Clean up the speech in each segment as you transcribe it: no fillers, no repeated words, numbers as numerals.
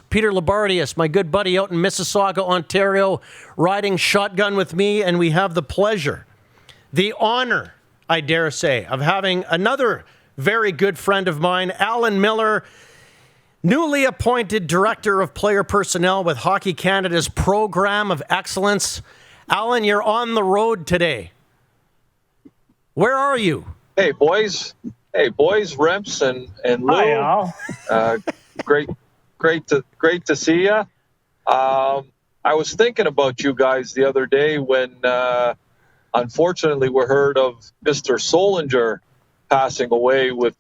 Peter Labardius, my good buddy out in Mississauga, Ontario, riding shotgun with me, and we have the pleasure, the honor, I dare say, of having another very good friend of mine, Alan Miller, newly appointed Director of Player Personnel with Hockey Canada's Program of Excellence. Alan, you're on the road today. Where are you? Hey, boys. Remps and Lou. Hi, Al. Great to see you. I was thinking about you guys the other day when, unfortunately, we heard of Mr. Solinger passing away with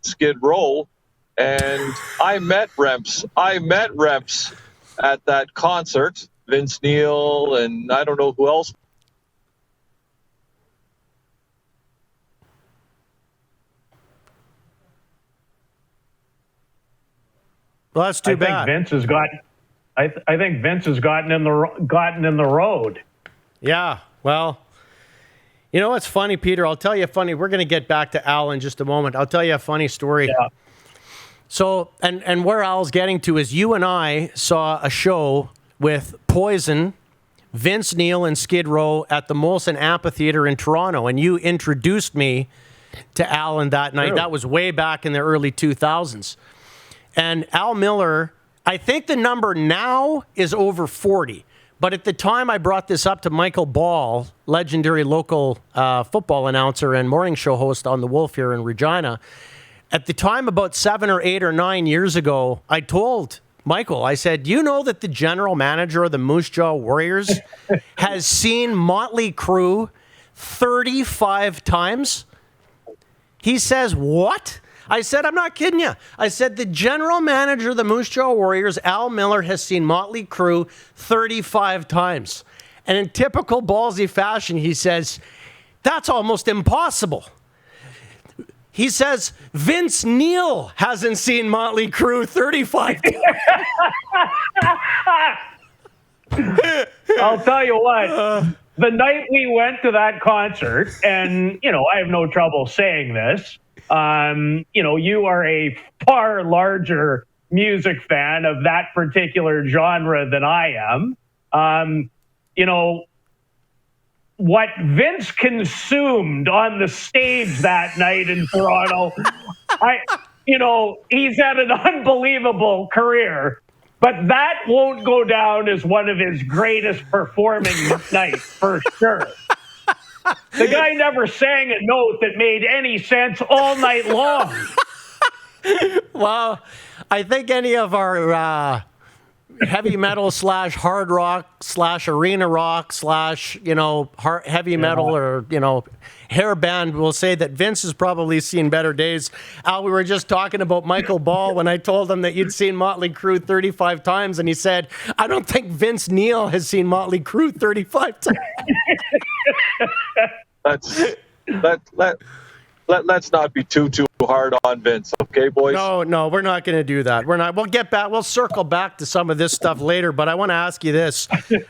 Skid Row, and I met Remps at that concert. Vince Neil and I don't know who else. Well, that's too bad. I think Vince has gotten in the road. Yeah, well, you know what's funny, Peter? I'll tell you a funny. We're going to get back to Al in just a moment. I'll tell you a funny story. Yeah. So, and where Al's getting to is you and I saw a show with Poison, Vince Neil, and Skid Row at the Molson Amphitheater in Toronto, and you introduced me to Alan that night. True. That was way back in the early 2000s. And Al Miller, I think the number now is over 40. But at the time I brought this up to Michael Ball, legendary local football announcer and morning show host on The Wolf here in Regina, at the time about 7 or 8 or 9 years ago, I told Michael, I said, do you know that the general manager of the Moose Jaw Warriors has seen Motley Crue 35 times? He says, what? I said, I'm not kidding you. I said, the general manager of the Moose Jaw Warriors, Al Miller, has seen Motley Crue 35 times. And in typical ballsy fashion, he says, that's almost impossible. He says, Vince Neil hasn't seen Motley Crue 35 times. I'll tell you what, the night we went to that concert, and, I have no trouble saying this, you are a far larger music fan of that particular genre than I am. What Vince consumed on the stage that night in Toronto, he's had an unbelievable career, but that won't go down as one of his greatest performing nights for sure. The guy never sang a note that made any sense all night long. Well, I think any of our heavy metal / hard rock / arena rock / heavy metal or, hair band will say that Vince has probably seen better days. Al, we were just talking about Michael Ball when I told him that you'd seen Motley Crue 35 times, and he said, I don't think Vince Neil has seen Motley Crue 35 times. Let's not be too hard on Vince, okay, boys? No, we're not going to do that. We're not. We'll get back. We'll circle back to some of this stuff later. But I want to ask you this: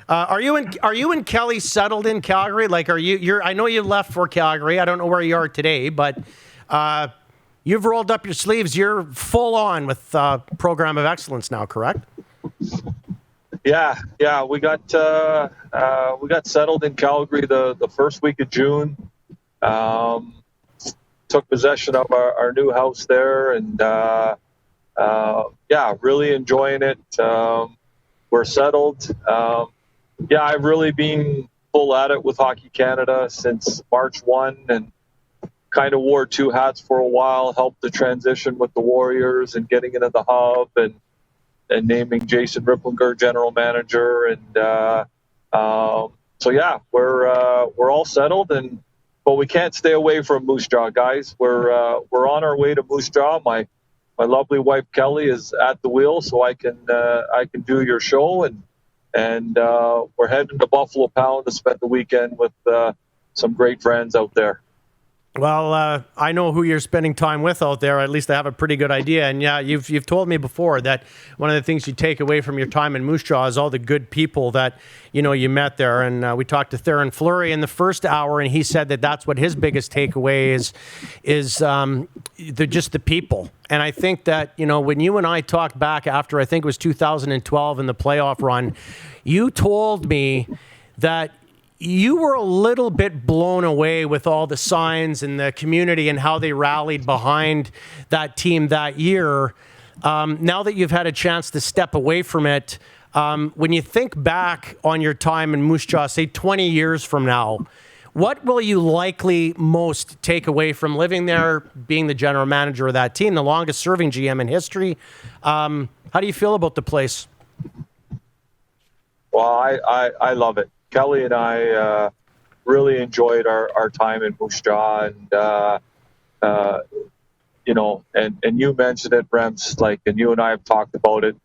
Are you in Kelly settled in Calgary? Like, you're? I know you left for Calgary. I don't know where you are today, but you've rolled up your sleeves. You're full on with Program of Excellence now, correct? Yeah. We got settled in Calgary the first week of June. Took possession of our new house there, and really enjoying it. We're settled. I've really been full at it with Hockey Canada since March 1, and kind of wore two hats for a while. Helped the transition with the Warriors and getting into the hub, and naming Jason Ripplinger general manager, and we're all settled, but we can't stay away from Moose Jaw, guys. We're on our way to Moose Jaw. My lovely wife Kelly is at the wheel, so I can do your show, and we're heading to Buffalo Pound to spend the weekend with some great friends out there. Well, I know who you're spending time with out there. At least I have a pretty good idea. And yeah, you've told me before that one of the things you take away from your time in Moose Jaw is all the good people that you met there. And we talked to Theron Fleury in the first hour, and he said that that's what his biggest takeaway is just the people. And I think that when you and I talked back after I think it was 2012 in the playoff run, you told me that you were a little bit blown away with all the signs and the community and how they rallied behind that team that year. Now that you've had a chance to step away from it, when you think back on your time in Moose Jaw, say 20 years from now, what will you likely most take away from living there, being the general manager of that team, the longest serving GM in history? How do you feel about the place? Well, I love it. Kelly and I really enjoyed our time in Moose Jaw, and and you mentioned it, Brems, and you and I have talked about it.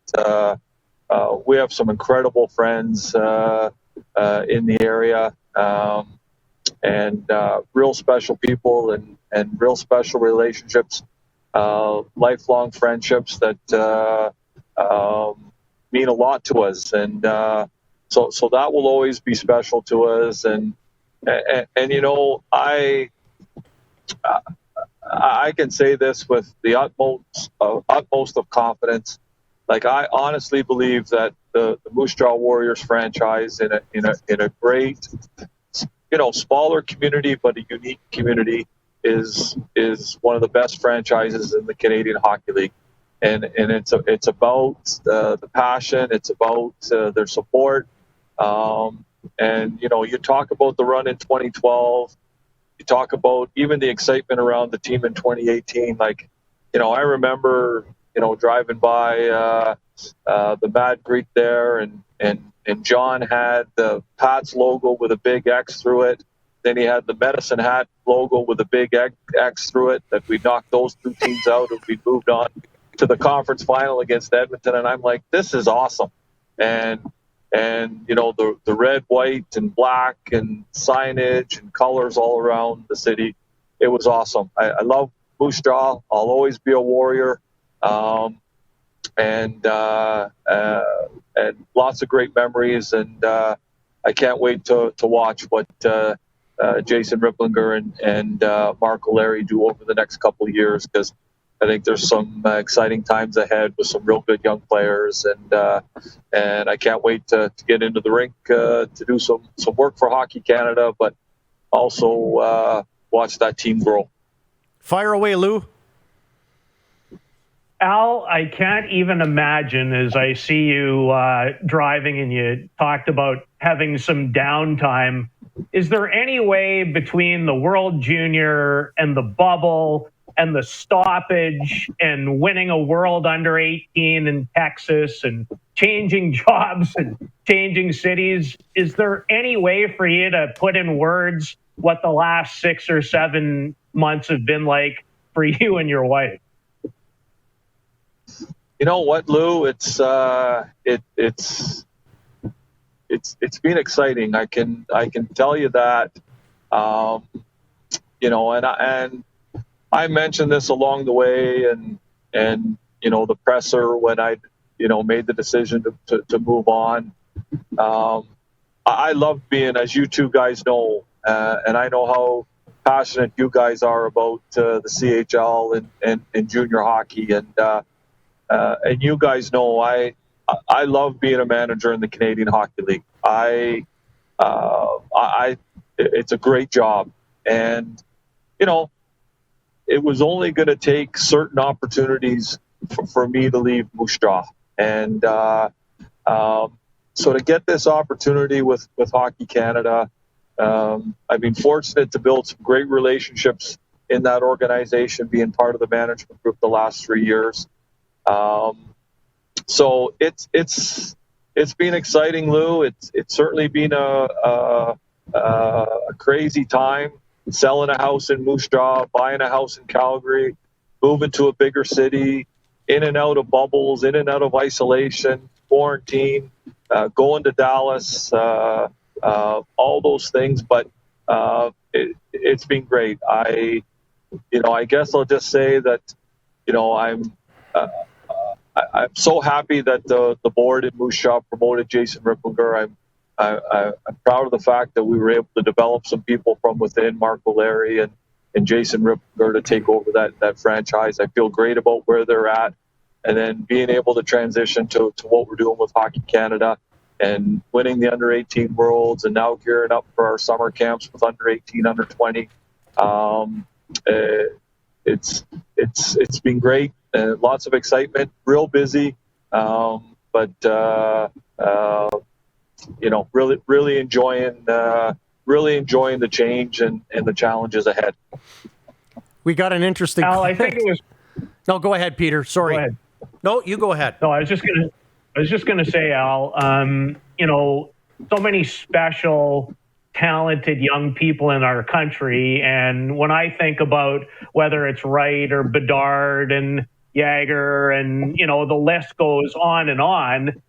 We have some incredible friends in the area, and real special people and real special relationships, lifelong friendships that mean a lot to us, and so that will always be special to us, and I can say this with the utmost of confidence. I honestly believe that the Moose Jaw Warriors franchise in a great, smaller community but a unique community is one of the best franchises in the Canadian Hockey League, and it's about the passion, it's about their support. And you talk about the run in 2012, you talk about even the excitement around the team in 2018. I remember, driving by the Mad Greek there, and John had the Pats logo with a big X through it. Then he had the Medicine Hat logo with a big X through it, that we knocked those two teams out and we moved on to the conference final against Edmonton. And I'm like, this is awesome. And the red, white, and black, and signage and colors all around the city. It was awesome. I love Moose Jaw. I'll always be a Warrior, and lots of great memories. And I can't wait to watch what Jason Ripplinger and Mark O'Leary do over the next couple of years, because I think there's some exciting times ahead with some real good young players, and I can't wait to get into the rink to do some work for Hockey Canada, but also watch that team grow. Fire away, Lou. Al, I can't even imagine, as I see you driving and you talked about having some downtime, is there any way between the World Junior and the bubble and the stoppage and winning a World Under-18 in Texas and changing jobs and changing cities, is there any way for you to put in words what the last 6 or 7 months have been like for you and your wife? You know what, Lou? It's been exciting. I can tell you that. And I mentioned this along the way, and the presser when I made the decision to move on. I love being, as you two guys know, and I know how passionate you guys are about the CHL and junior hockey, and you guys know I love being a manager in the Canadian Hockey League. It's a great job, and it was only going to take certain opportunities for me to leave Moose Jaw. And so to get this opportunity with Hockey Canada, I've been fortunate to build some great relationships in that organization, being part of the management group the last 3 years. So it's been exciting, Lou. It's certainly been a crazy time. Selling a house in Moose Jaw, buying a house in Calgary, moving to a bigger city, in and out of bubbles, in and out of isolation, quarantine, going to Dallas, all those things. But it's been great. I guess I'll just say that, I'm so happy that the board in Moose Jaw promoted Jason Ripplinger. I'm proud of the fact that we were able to develop some people from within, Mark Valeri and Jason Ripplinger, to take over that franchise. I feel great about where they're at, and then being able to transition to what we're doing with Hockey Canada and winning the under-18 Worlds, and now gearing up for our summer camps with under-18, under-20. It's been great. Lots of excitement, real busy, but really enjoying the change and the challenges ahead. We got an interesting. Al, I think it was. No, go ahead, Peter. Sorry. Go ahead. No, you go ahead. No, I was just gonna say, Al. So many special, talented young people in our country, and when I think about whether it's Wright or Bedard and Jagger, and the list goes on and on.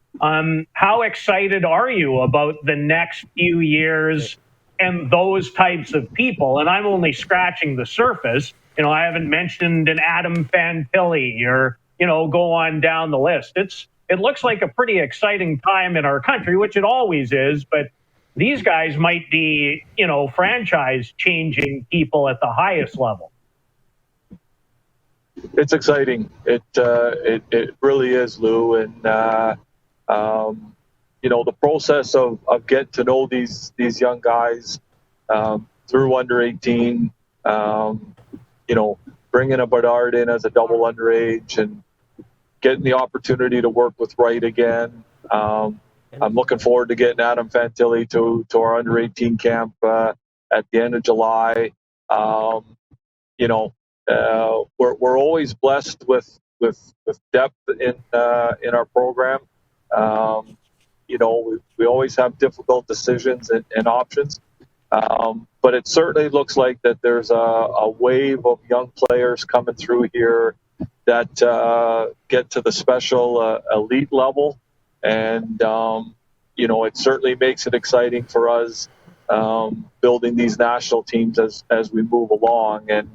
How excited are you about the next few years and those types of people? And I'm only scratching the surface. I haven't mentioned an Adam Fantilli or, go on down the list. It looks like a pretty exciting time in our country, which it always is, but these guys might be, franchise changing people at the highest level. It's exciting. It really is, Lou. And, the process of getting to know these young guys through under-18, bringing a Bedard in as a double underage and getting the opportunity to work with Wright again. I'm looking forward to getting Adam Fantilli to our under-18 camp at the end of July. We're always blessed with depth in our program. We always have difficult decisions and options, but it certainly looks like that there's a wave of young players coming through here that get to the special elite level, and it certainly makes it exciting for us building these national teams as we move along. And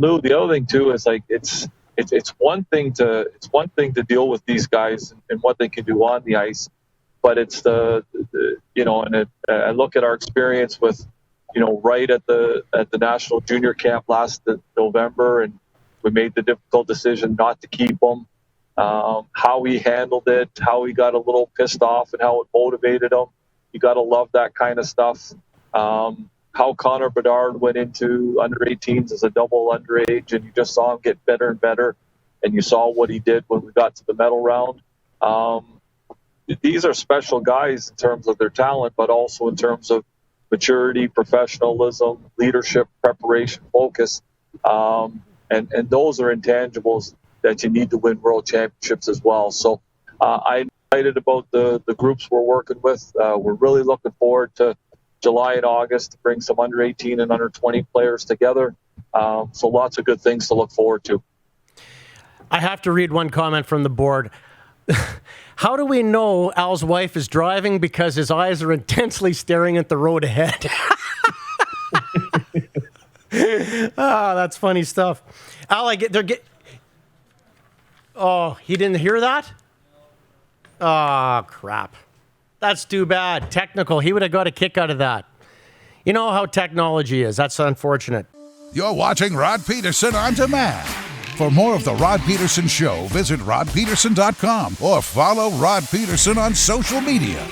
Lou, the other thing too is it's one thing to deal with these guys and what they can do on the ice, but it's I look at our experience with Wright at the national junior camp last November, and we made the difficult decision not to keep him. How he handled it, how he got a little pissed off, and how it motivated him. You got to love that kind of stuff. How Connor Bedard went into under-18s as a double underage, and you just saw him get better and better, and you saw what he did when we got to the medal round. These are special guys in terms of their talent, but also in terms of maturity, professionalism, leadership, preparation, focus, and those are intangibles that you need to win world championships as well. So I'm excited about the groups we're working with. We're really looking forward to July and August to bring some under-18 and under-20 players together. So lots of good things to look forward to. I have to read one comment from the board. How do we know Al's wife is driving? Because his eyes are intensely staring at the road ahead. That's funny stuff. Al, oh, he didn't hear that? Oh, crap. That's too bad. Technical. He would have got a kick out of that. You know how technology is. That's unfortunate. You're watching Rod Peterson On Demand. For more of The Rod Peterson Show, visit rodpeterson.com or follow Rod Peterson on social media.